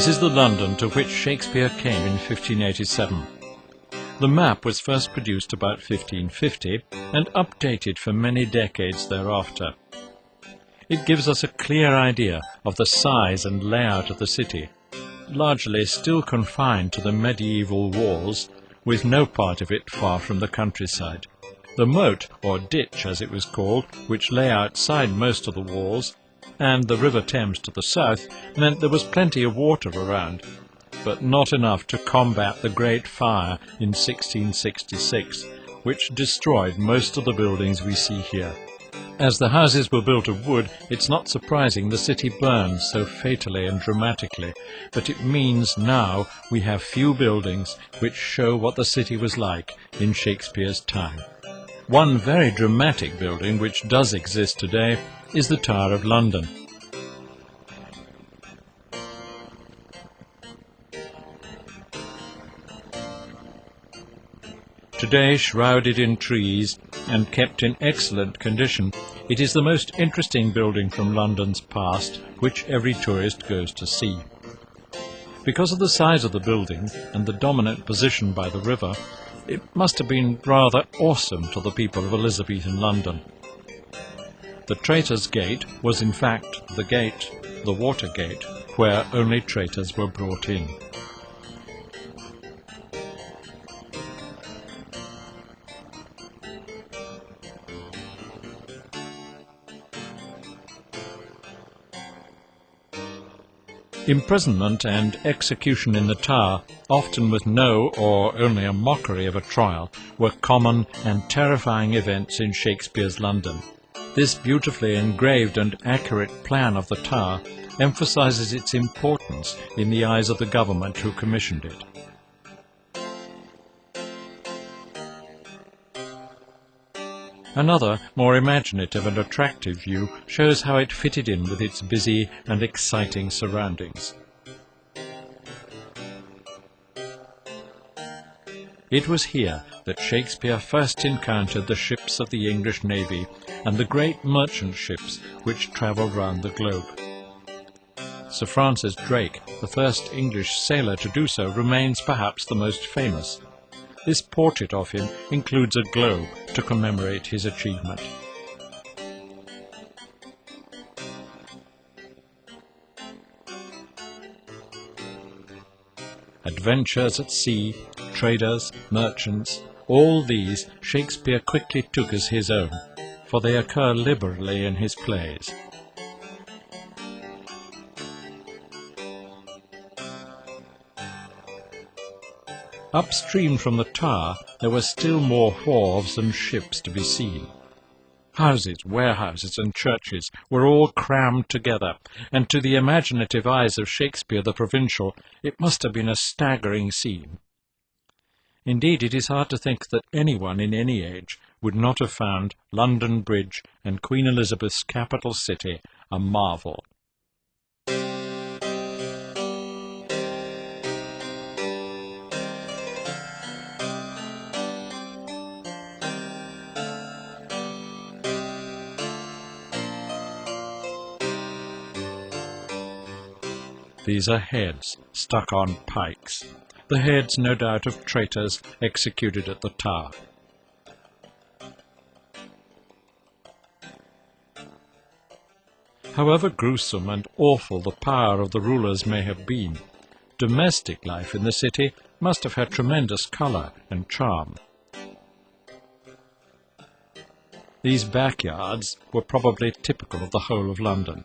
This is the London to which Shakespeare came in 1587. The map was first produced about 1550 and updated for many decades thereafter. It gives us a clear idea of the size and layout of the city, largely still confined to the medieval walls, with no part of it far from the countryside. The moat, or ditch as it was called, which lay outside most of the walls, and the River Thames to the south, meant there was plenty of water around, but not enough to combat the Great Fire in 1666, which destroyed most of the buildings we see here. As the houses were built of wood, it's not surprising the city burned so fatally and dramatically, but it means now we have few buildings which show what the city was like in Shakespeare's time. One very dramatic building which does exist today is the Tower of London. Today, shrouded in trees and kept in excellent condition, it is the most interesting building from London's past, which every tourist goes to see. Because of the size of the building and the dominant position by the river, it must have been rather awesome to the people of Elizabethan London. The Traitors' Gate was in fact the water gate, where only traitors were brought in. Imprisonment and execution in the Tower, often with no or only a mockery of a trial, were common and terrifying events in Shakespeare's London. This beautifully engraved and accurate plan of the Tower emphasizes its importance in the eyes of the government who commissioned it. Another, more imaginative and attractive view shows how it fitted in with its busy and exciting surroundings. It was here that Shakespeare first encountered the ships of the English Navy and the great merchant ships which travelled round the globe. Sir Francis Drake, the first English sailor to do so, remains perhaps the most famous. This portrait of him includes a globe to commemorate his achievement. Adventures at sea, traders, merchants, all these Shakespeare quickly took as his own, for they occur liberally in his plays. Upstream from the Tower there were still more wharves and ships to be seen. Houses, warehouses and churches were all crammed together, and to the imaginative eyes of Shakespeare the Provincial it must have been a staggering scene. Indeed, it is hard to think that anyone in any age would not have found London Bridge and Queen Elizabeth's capital city a marvel. These are heads stuck on pikes, the heads no doubt of traitors executed at the Tower. However gruesome and awful the power of the rulers may have been, domestic life in the city must have had tremendous colour and charm. These backyards were probably typical of the whole of London.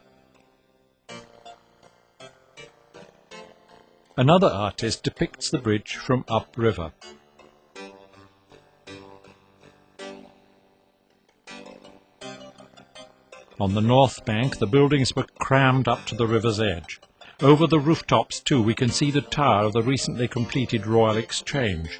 Another artist depicts the bridge from upriver. On the north bank, the buildings were crammed up to the river's edge. Over the rooftops, too, we can see the tower of the recently completed Royal Exchange.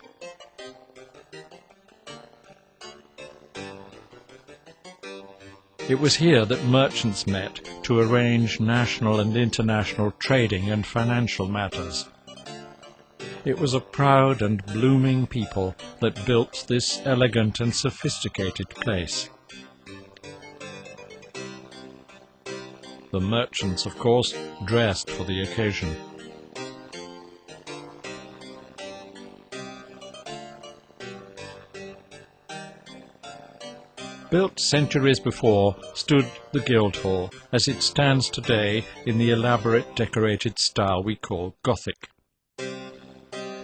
It was here that merchants met to arrange national and international trading and financial matters. It was a proud and blooming people that built this elegant and sophisticated place. The merchants, of course, dressed for the occasion. Built centuries before stood the Guildhall, as it stands today in the elaborate decorated style we call Gothic.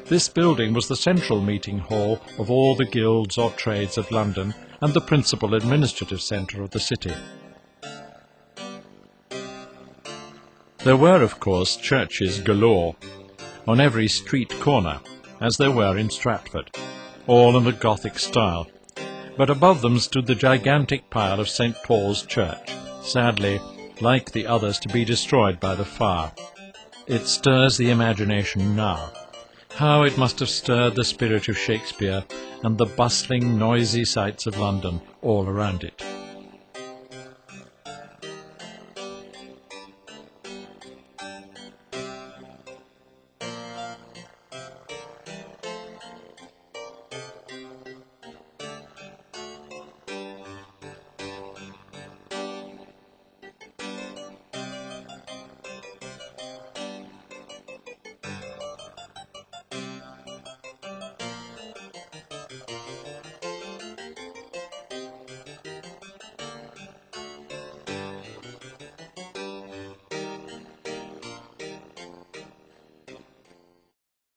This building was the central meeting hall of all the guilds or trades of London and the principal administrative centre of the city. There were, of course, churches galore, on every street corner, as there were in Stratford, all in the Gothic style, but above them stood the gigantic pile of St. Paul's Church, sadly, like the others, to be destroyed by the fire. It stirs the imagination now. How it must have stirred the spirit of Shakespeare and the bustling, noisy sights of London all around it.